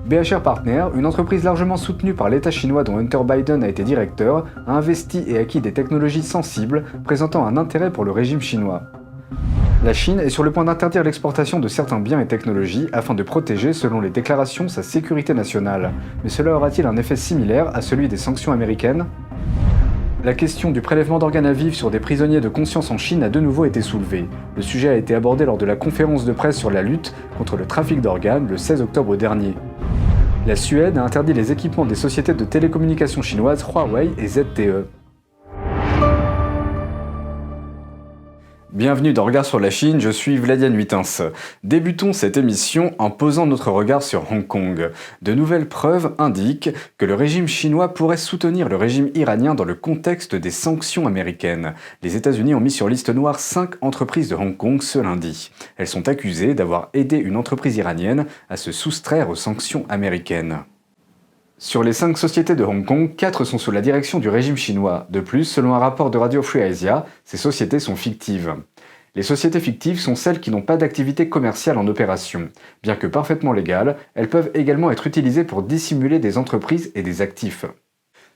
BHR Partners, une entreprise largement soutenue par l'État chinois dont Hunter Biden a été directeur, a investi et acquis des technologies sensibles présentant un intérêt pour le régime chinois. La Chine est sur le point d'interdire l'exportation de certains biens et technologies afin de protéger, selon les déclarations, sa sécurité nationale. Mais cela aura-t-il un effet similaire à celui des sanctions américaines ? La question du prélèvement d'organes à vif sur des prisonniers de conscience en Chine a de nouveau été soulevée. Le sujet a été abordé lors de la conférence de presse sur la lutte contre le trafic d'organes le 16 octobre dernier. La Suède a interdit les équipements des sociétés de télécommunications chinoises Huawei et ZTE. Bienvenue dans Regard sur la Chine, je suis Vladian Huitens. Débutons cette émission en posant notre regard sur Hong Kong. De nouvelles preuves indiquent que le régime chinois pourrait soutenir le régime iranien dans le contexte des sanctions américaines. Les États-Unis ont mis sur liste noire 5 entreprises de Hong Kong ce lundi. Elles sont accusées d'avoir aidé une entreprise iranienne à se soustraire aux sanctions américaines. Sur les 5 sociétés de Hong Kong, 4 sont sous la direction du régime chinois. De plus, selon un rapport de Radio Free Asia, ces sociétés sont fictives. Les sociétés fictives sont celles qui n'ont pas d'activité commerciale en opération. Bien que parfaitement légales, elles peuvent également être utilisées pour dissimuler des entreprises et des actifs.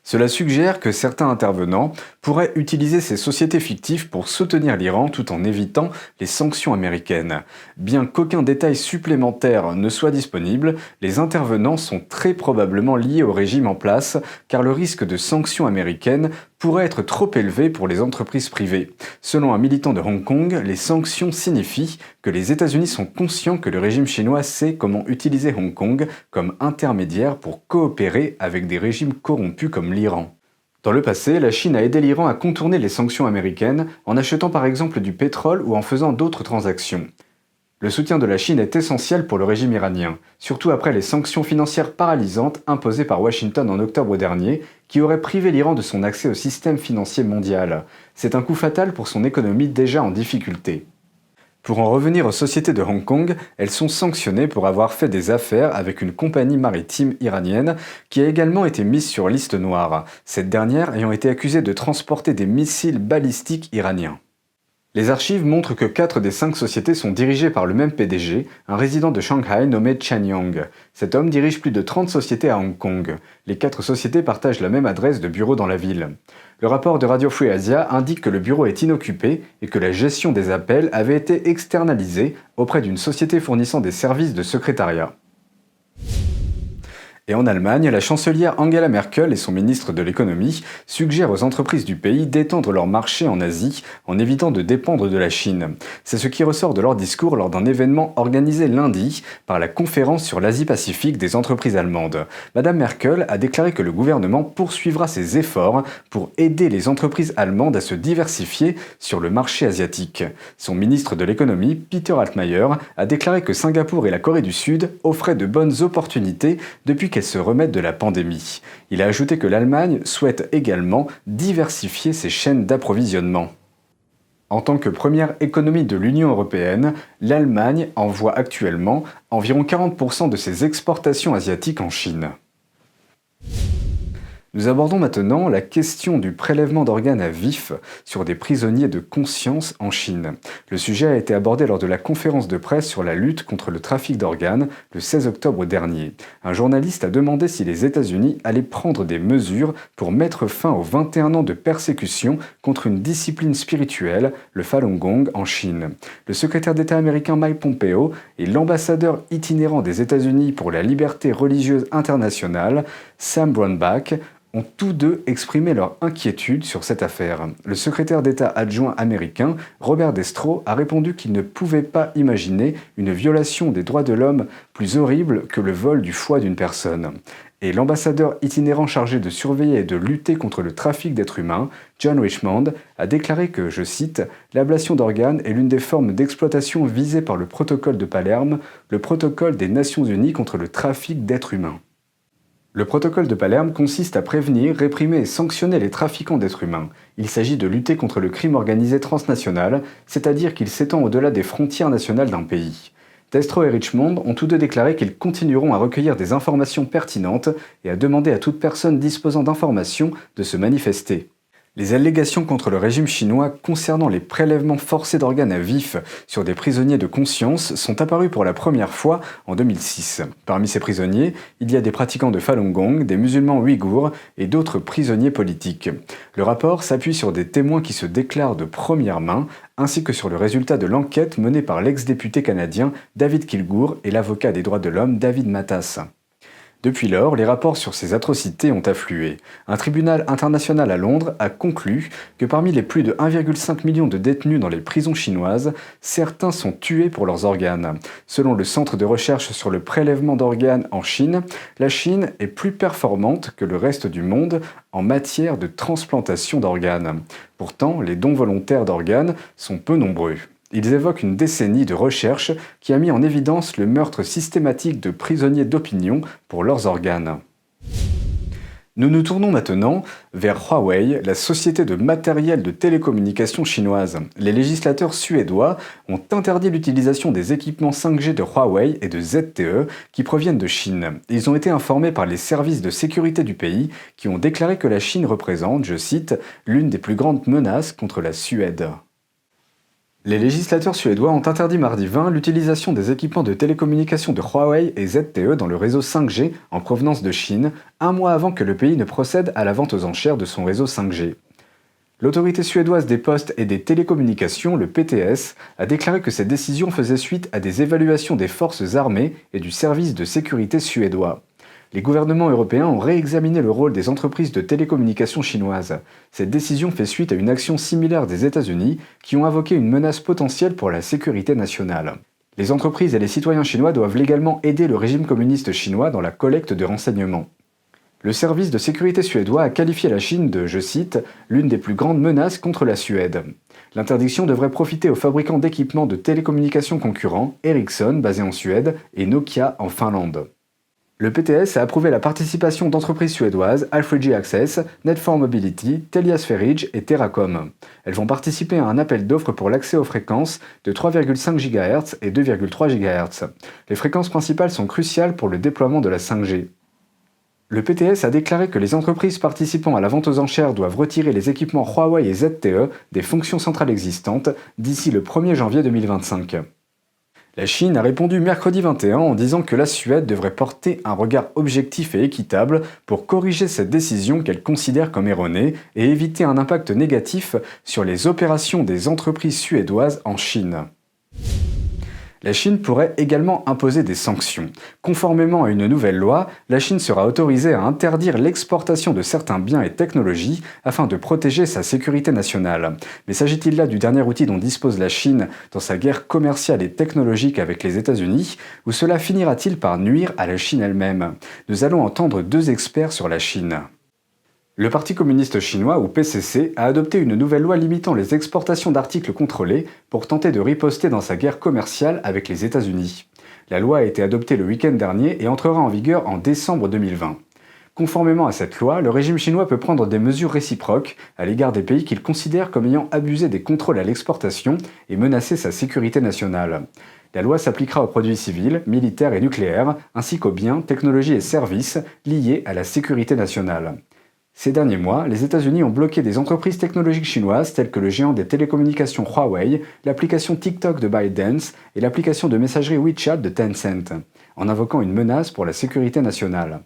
Cela suggère que certains intervenants pourraient utiliser ces sociétés fictives pour soutenir l'Iran tout en évitant les sanctions américaines. Bien qu'aucun détail supplémentaire ne soit disponible, les intervenants sont très probablement liés au régime en place car le risque de sanctions américaines pourrait être trop élevé pour les entreprises privées. Selon un militant de Hong Kong, les sanctions signifient que les États-Unis sont conscients que le régime chinois sait comment utiliser Hong Kong comme intermédiaire pour coopérer avec des régimes corrompus comme l'Iran. Dans le passé, la Chine a aidé l'Iran à contourner les sanctions américaines en achetant par exemple du pétrole ou en faisant d'autres transactions. Le soutien de la Chine est essentiel pour le régime iranien, surtout après les sanctions financières paralysantes imposées par Washington en octobre dernier, qui auraient privé l'Iran de son accès au système financier mondial. C'est un coup fatal pour son économie déjà en difficulté. Pour en revenir aux sociétés de Hong Kong, elles sont sanctionnées pour avoir fait des affaires avec une compagnie maritime iranienne qui a également été mise sur liste noire, cette dernière ayant été accusée de transporter des missiles balistiques iraniens. Les archives montrent que 4 des 5 sociétés sont dirigées par le même PDG, un résident de Shanghai nommé Chen Yang. Cet homme dirige plus de 30 sociétés à Hong Kong. Les 4 sociétés partagent la même adresse de bureau dans la ville. Le rapport de Radio Free Asia indique que le bureau est inoccupé et que la gestion des appels avait été externalisée auprès d'une société fournissant des services de secrétariat. Et en Allemagne, la chancelière Angela Merkel et son ministre de l'économie suggèrent aux entreprises du pays d'étendre leur marché en Asie en évitant de dépendre de la Chine. C'est ce qui ressort de leur discours lors d'un événement organisé lundi par la conférence sur l'Asie-Pacifique des entreprises allemandes. Madame Merkel a déclaré que le gouvernement poursuivra ses efforts pour aider les entreprises allemandes à se diversifier sur le marché asiatique. Son ministre de l'économie, Peter Altmaier, a déclaré que Singapour et la Corée du Sud offraient de bonnes opportunités depuis qu'elles se remettent de la pandémie. Il a ajouté que l'Allemagne souhaite également diversifier ses chaînes d'approvisionnement. En tant que première économie de l'Union européenne, l'Allemagne envoie actuellement environ 40% de ses exportations asiatiques en Chine. Nous abordons maintenant la question du prélèvement d'organes à vif sur des prisonniers de conscience en Chine. Le sujet a été abordé lors de la conférence de presse sur la lutte contre le trafic d'organes le 16 octobre dernier. Un journaliste a demandé si les États-Unis allaient prendre des mesures pour mettre fin aux 21 ans de persécution contre une discipline spirituelle, le Falun Gong, en Chine. Le secrétaire d'État américain Mike Pompeo et l'ambassadeur itinérant des États-Unis pour la liberté religieuse internationale, Sam Brownback, ont tous deux exprimé leur inquiétude sur cette affaire. Le secrétaire d'État adjoint américain, Robert Destro, a répondu qu'il ne pouvait pas imaginer une violation des droits de l'homme plus horrible que le vol du foie d'une personne. Et l'ambassadeur itinérant chargé de surveiller et de lutter contre le trafic d'êtres humains, John Richmond, a déclaré que, je cite, « l'ablation d'organes est l'une des formes d'exploitation visées par le protocole de Palerme, le protocole des Nations Unies contre le trafic d'êtres humains ». Le protocole de Palerme consiste à prévenir, réprimer et sanctionner les trafiquants d'êtres humains. Il s'agit de lutter contre le crime organisé transnational, c'est-à-dire qu'il s'étend au-delà des frontières nationales d'un pays. Destro et Richmond ont tous deux déclaré qu'ils continueront à recueillir des informations pertinentes et à demander à toute personne disposant d'informations de se manifester. Les allégations contre le régime chinois concernant les prélèvements forcés d'organes à vif sur des prisonniers de conscience sont apparues pour la première fois en 2006. Parmi ces prisonniers, il y a des pratiquants de Falun Gong, des musulmans ouïghours et d'autres prisonniers politiques. Le rapport s'appuie sur des témoins qui se déclarent de première main, ainsi que sur le résultat de l'enquête menée par l'ex-député canadien David Kilgour et l'avocat des droits de l'homme David Matas. Depuis lors, les rapports sur ces atrocités ont afflué. Un tribunal international à Londres a conclu que parmi les plus de 1,5 million de détenus dans les prisons chinoises, certains sont tués pour leurs organes. Selon le Centre de recherche sur le prélèvement d'organes en Chine, la Chine est plus performante que le reste du monde en matière de transplantation d'organes. Pourtant, les dons volontaires d'organes sont peu nombreux. Ils évoquent une décennie de recherche qui a mis en évidence le meurtre systématique de prisonniers d'opinion pour leurs organes. Nous nous tournons maintenant vers Huawei, la société de matériel de télécommunications chinoise. Les législateurs suédois ont interdit l'utilisation des équipements 5G de Huawei et de ZTE qui proviennent de Chine. Ils ont été informés par les services de sécurité du pays qui ont déclaré que la Chine représente, je cite, l'une des plus grandes menaces contre la Suède. Les législateurs suédois ont interdit mardi 20 l'utilisation des équipements de télécommunications de Huawei et ZTE dans le réseau 5G en provenance de Chine, un mois avant que le pays ne procède à la vente aux enchères de son réseau 5G. L'autorité suédoise des postes et des télécommunications, le PTS, a déclaré que cette décision faisait suite à des évaluations des forces armées et du service de sécurité suédois. Les gouvernements européens ont réexaminé le rôle des entreprises de télécommunications chinoises. Cette décision fait suite à une action similaire des États-Unis qui ont invoqué une menace potentielle pour la sécurité nationale. Les entreprises et les citoyens chinois doivent légalement aider le régime communiste chinois dans la collecte de renseignements. Le service de sécurité suédois a qualifié la Chine de, je cite, l'une des plus grandes menaces contre la Suède. L'interdiction devrait profiter aux fabricants d'équipements de télécommunications concurrents, Ericsson, basé en Suède, et Nokia en Finlande. Le PTS a approuvé la participation d'entreprises suédoises Alfrigi Access, Net4 Mobility, Telia Sverige et Terracom. Elles vont participer à un appel d'offres pour l'accès aux fréquences de 3,5 GHz et 2,3 GHz. Les fréquences principales sont cruciales pour le déploiement de la 5G. Le PTS a déclaré que les entreprises participant à la vente aux enchères doivent retirer les équipements Huawei et ZTE des fonctions centrales existantes d'ici le 1er janvier 2025. La Chine a répondu mercredi 21 en disant que la Suède devrait porter un regard objectif et équitable pour corriger cette décision qu'elle considère comme erronée et éviter un impact négatif sur les opérations des entreprises suédoises en Chine. La Chine pourrait également imposer des sanctions. Conformément à une nouvelle loi, la Chine sera autorisée à interdire l'exportation de certains biens et technologies afin de protéger sa sécurité nationale. Mais s'agit-il là du dernier outil dont dispose la Chine dans sa guerre commerciale et technologique avec les États-Unis, ou cela finira-t-il par nuire à la Chine elle-même? Nous allons entendre deux experts sur la Chine. Le Parti communiste chinois, ou PCC, a adopté une nouvelle loi limitant les exportations d'articles contrôlés pour tenter de riposter dans sa guerre commerciale avec les États-Unis. La loi a été adoptée le week-end dernier et entrera en vigueur en décembre 2020. Conformément à cette loi, le régime chinois peut prendre des mesures réciproques à l'égard des pays qu'il considère comme ayant abusé des contrôles à l'exportation et menacé sa sécurité nationale. La loi s'appliquera aux produits civils, militaires et nucléaires, ainsi qu'aux biens, technologies et services liés à la sécurité nationale. Ces derniers mois, les États-Unis ont bloqué des entreprises technologiques chinoises telles que le géant des télécommunications Huawei, l'application TikTok de ByteDance et l'application de messagerie WeChat de Tencent, en invoquant une menace pour la sécurité nationale.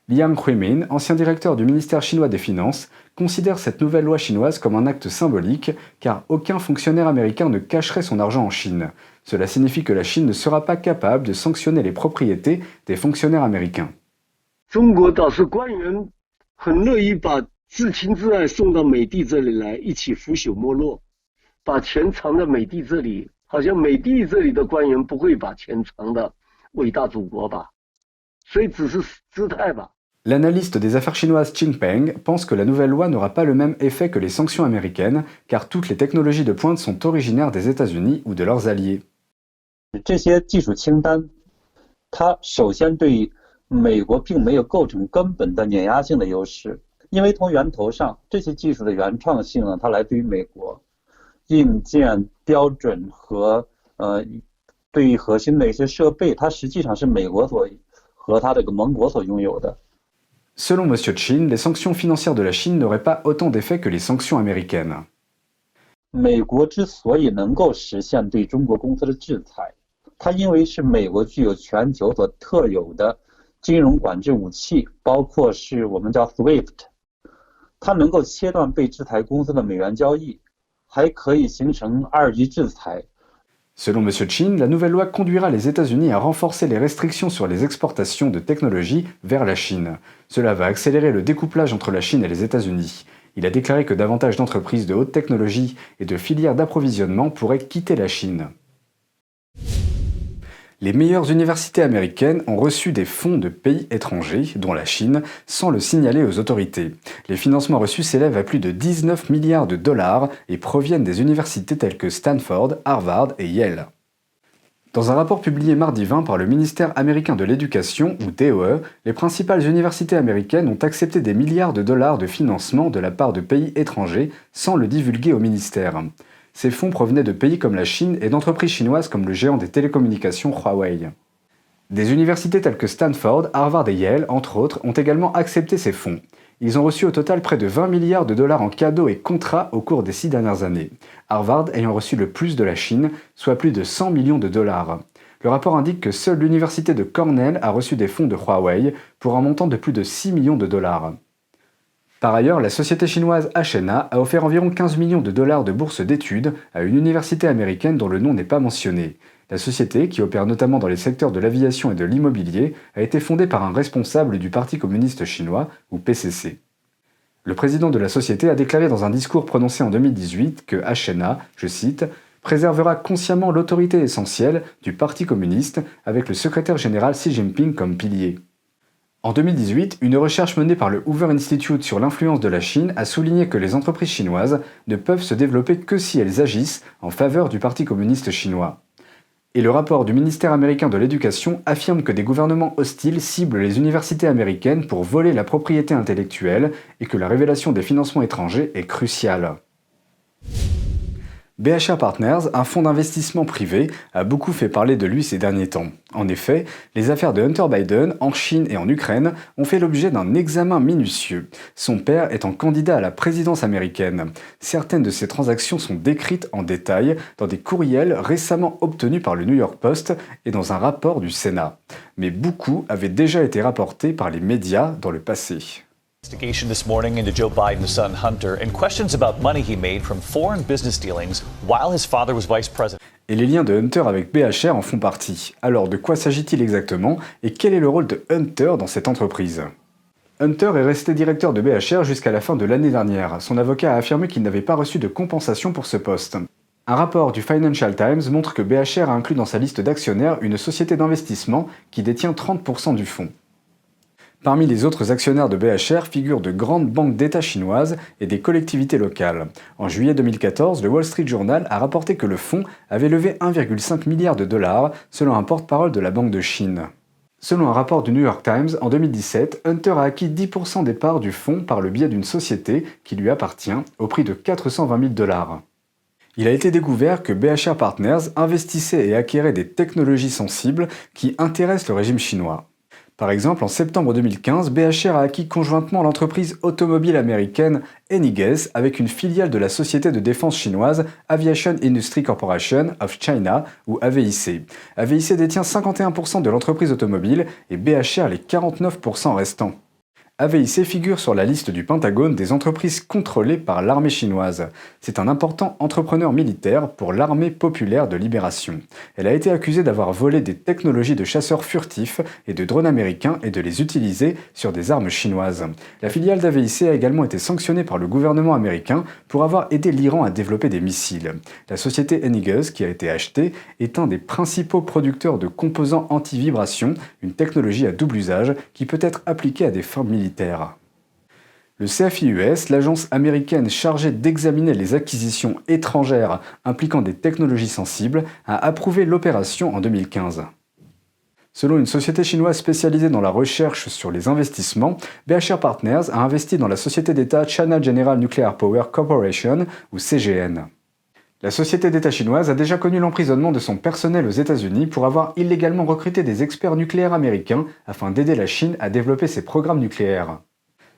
Liang Huimin, ancien directeur du ministère chinois des Finances, considère cette nouvelle loi chinoise comme un acte symbolique car aucun fonctionnaire américain ne cacherait son argent en Chine. Cela signifie que la Chine ne sera pas capable de sanctionner les propriétés des fonctionnaires américains. 很乐意把至亲至爱送到美帝这里来，一起腐朽没落，把钱藏在美帝这里，好像美帝这里的官员不会把钱藏到伟大祖国吧，所以只是姿态吧。 L'analyste des affaires chinoises Qing Peng pense que la nouvelle loi n'aura pas le même effet que les sanctions américaines, car toutes les technologies de pointe sont originaires des États-Unis ou de leurs alliés. 这些技术清单，它首先对 美国并没有构成根本的碾压性的优势，因为从源头上，这些技术的原创性呢，它来自于美国，硬件标准和对于核心的一些设备，它实际上是美国和它这个盟国所拥有的。Selon M. Chin, les sanctions financières de la Chine n'auraient pas autant d'effet que les sanctions américaines. 美国之所以能够实现对中国公司的制裁，它因为是美国具有全球所特有的金融管制武器，包括是我们叫 SWIFT， 它能够切断被制裁公司的美元交易，还可以形成二级制裁。Selon M. Chin, la nouvelle loi conduira les États-Unis à renforcer les restrictions sur les exportations de technologies vers la Chine. Cela va accélérer le découplage entre la Chine et les États-Unis. Il a déclaré que davantage d'entreprises de haute technologie et de filières d'approvisionnement pourraient quitter la Chine. Les meilleures universités américaines ont reçu des fonds de pays étrangers, dont la Chine, sans le signaler aux autorités. Les financements reçus s'élèvent à plus de 19 milliards de dollars et proviennent des universités telles que Stanford, Harvard et Yale. Dans un rapport publié mardi 20 par le ministère américain de l'Éducation, ou DOE, les principales universités américaines ont accepté des milliards de dollars de financement de la part de pays étrangers sans le divulguer au ministère. Ces fonds provenaient de pays comme la Chine et d'entreprises chinoises comme le géant des télécommunications Huawei. Des universités telles que Stanford, Harvard et Yale, entre autres, ont également accepté ces fonds. Ils ont reçu au total près de 20 milliards de dollars en cadeaux et contrats au cours des 6 dernières années, Harvard ayant reçu le plus de la Chine, soit plus de 100 millions de dollars. Le rapport indique que seule l'université de Cornell a reçu des fonds de Huawei pour un montant de plus de 6 millions de dollars. Par ailleurs, la société chinoise HNA a offert environ 15 millions de dollars de bourses d'études à une université américaine dont le nom n'est pas mentionné. La société, qui opère notamment dans les secteurs de l'aviation et de l'immobilier, a été fondée par un responsable du Parti communiste chinois, ou PCC. Le président de la société a déclaré dans un discours prononcé en 2018 que HNA, je cite, « préservera consciemment l'autorité essentielle du Parti communiste avec le secrétaire général Xi Jinping comme pilier ». En 2018, une recherche menée par le Hoover Institute sur l'influence de la Chine a souligné que les entreprises chinoises ne peuvent se développer que si elles agissent en faveur du Parti communiste chinois. Et le rapport du ministère américain de l'Éducation affirme que des gouvernements hostiles ciblent les universités américaines pour voler la propriété intellectuelle et que la révélation des financements étrangers est cruciale. BHR Partners, un fonds d'investissement privé, a beaucoup fait parler de lui ces derniers temps. En effet, les affaires de Hunter Biden en Chine et en Ukraine ont fait l'objet d'un examen minutieux, son père étant candidat à la présidence américaine. Certaines de ces transactions sont décrites en détail dans des courriels récemment obtenus par le New York Post et dans un rapport du Sénat. Mais beaucoup avaient déjà été rapportés par les médias dans le passé. Investigation this morning into Joe Biden's son Hunter and questions about money he made from foreign business dealings while his father was vice president. Et les liens de Hunter avec BHR en font partie. Alors de quoi s'agit-il exactement et quel est le rôle de Hunter dans cette entreprise ? Hunter est resté directeur de BHR jusqu'à la fin de l'année dernière. Son avocat a affirmé qu'il n'avait pas reçu de compensation pour ce poste. Un rapport du Financial Times montre que BHR a inclus dans sa liste d'actionnaires une société d'investissement qui détient 30% du fonds. Parmi les autres actionnaires de BHR figurent de grandes banques d'État chinoises et des collectivités locales. En juillet 2014, le Wall Street Journal a rapporté que le fonds avait levé 1,5 milliard de dollars selon un porte-parole de la Banque de Chine. Selon un rapport du New York Times, en 2017, Hunter a acquis 10% des parts du fonds par le biais d'une société qui lui appartient au prix de 420 000 dollars. Il a été découvert que BHR Partners investissait et acquérait des technologies sensibles qui intéressent le régime chinois. Par exemple, en septembre 2015, BHR a acquis conjointement l'entreprise automobile américaine Henniges avec une filiale de la société de défense chinoise Aviation Industry Corporation of China, ou AVIC. AVIC détient 51% de l'entreprise automobile et BHR les 49% restants. AVIC figure sur la liste du Pentagone des entreprises contrôlées par l'armée chinoise. C'est un important entrepreneur militaire pour l'armée populaire de libération. Elle a été accusée d'avoir volé des technologies de chasseurs furtifs et de drones américains et de les utiliser sur des armes chinoises. La filiale d'AVIC a également été sanctionnée par le gouvernement américain pour avoir aidé l'Iran à développer des missiles. La société Henniges, qui a été achetée, est un des principaux producteurs de composants anti-vibration, une technologie à double usage qui peut être appliquée à des fins militaires. Le CFIUS, l'agence américaine chargée d'examiner les acquisitions étrangères impliquant des technologies sensibles, a approuvé l'opération en 2015. Selon une société chinoise spécialisée dans la recherche sur les investissements, BHR Partners a investi dans la société d'État China General Nuclear Power Corporation, ou CGN. La société d'État chinoise a déjà connu l'emprisonnement de son personnel aux États-Unis pour avoir illégalement recruté des experts nucléaires américains afin d'aider la Chine à développer ses programmes nucléaires.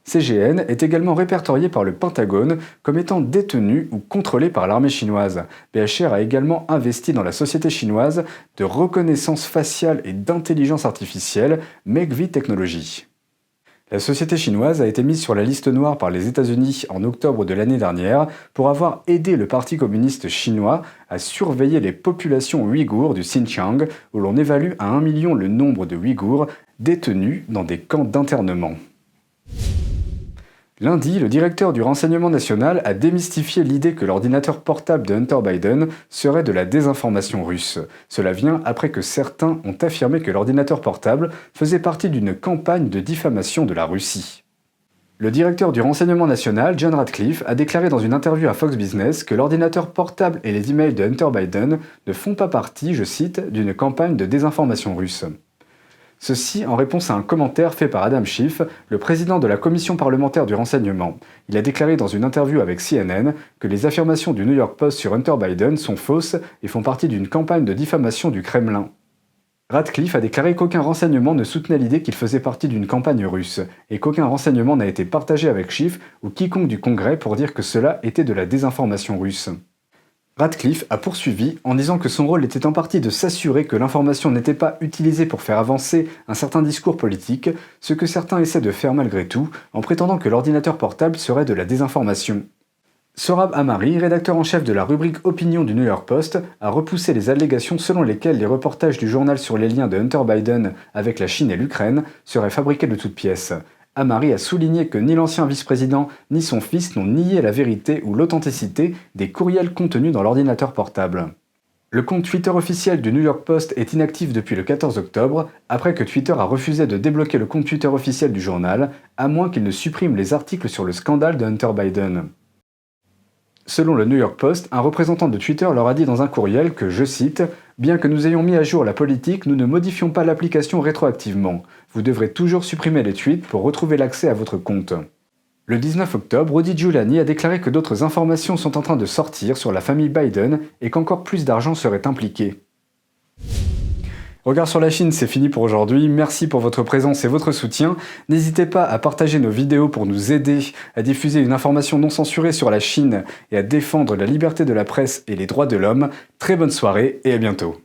CGN est également répertorié par le Pentagone comme étant détenu ou contrôlé par l'armée chinoise. BHR a également investi dans la société chinoise de reconnaissance faciale et d'intelligence artificielle Megvii Technology. La société chinoise a été mise sur la liste noire par les États-Unis en octobre de l'année dernière pour avoir aidé le Parti communiste chinois à surveiller les populations ouïghours du Xinjiang, où l'on évalue à 1 million le nombre de Ouïghours détenus dans des camps d'internement. Lundi, le directeur du renseignement national a démystifié l'idée que l'ordinateur portable de Hunter Biden serait de la désinformation russe. Cela vient après que certains ont affirmé que l'ordinateur portable faisait partie d'une campagne de diffamation de la Russie. Le directeur du renseignement national, John Ratcliffe, a déclaré dans une interview à Fox Business que l'ordinateur portable et les emails de Hunter Biden ne font pas partie, je cite, d'une campagne de désinformation russe. Ceci en réponse à un commentaire fait par Adam Schiff, le président de la commission parlementaire du renseignement. Il a déclaré dans une interview avec CNN que les affirmations du New York Post sur Hunter Biden sont fausses et font partie d'une campagne de diffamation du Kremlin. Ratcliffe a déclaré qu'aucun renseignement ne soutenait l'idée qu'il faisait partie d'une campagne russe, et qu'aucun renseignement n'a été partagé avec Schiff ou quiconque du Congrès pour dire que cela était de la désinformation russe. Ratcliffe a poursuivi en disant que son rôle était en partie de s'assurer que l'information n'était pas utilisée pour faire avancer un certain discours politique, ce que certains essaient de faire malgré tout, en prétendant que l'ordinateur portable serait de la désinformation. Sohrab Ahmari, rédacteur en chef de la rubrique Opinion du New York Post, a repoussé les allégations selon lesquelles les reportages du journal sur les liens de Hunter Biden avec la Chine et l'Ukraine seraient fabriqués de toutes pièces. Ahmari a souligné que ni l'ancien vice-président ni son fils n'ont nié la vérité ou l'authenticité des courriels contenus dans l'ordinateur portable. Le compte Twitter officiel du New York Post est inactif depuis le 14 octobre, après que Twitter a refusé de débloquer le compte Twitter officiel du journal, à moins qu'il ne supprime les articles sur le scandale de Hunter Biden. Selon le New York Post, un représentant de Twitter leur a dit dans un courriel que, je cite, « Bien que nous ayons mis à jour la politique, nous ne modifions pas l'application rétroactivement. Vous devrez toujours supprimer les tweets pour retrouver l'accès à votre compte. » Le 19 octobre, Rudy Giuliani a déclaré que d'autres informations sont en train de sortir sur la famille Biden et qu'encore plus d'argent serait impliqué. Regard sur la Chine, c'est fini pour aujourd'hui. Merci pour votre présence et votre soutien. N'hésitez pas à partager nos vidéos pour nous aider à diffuser une information non censurée sur la Chine et à défendre la liberté de la presse et les droits de l'homme. Très bonne soirée et à bientôt.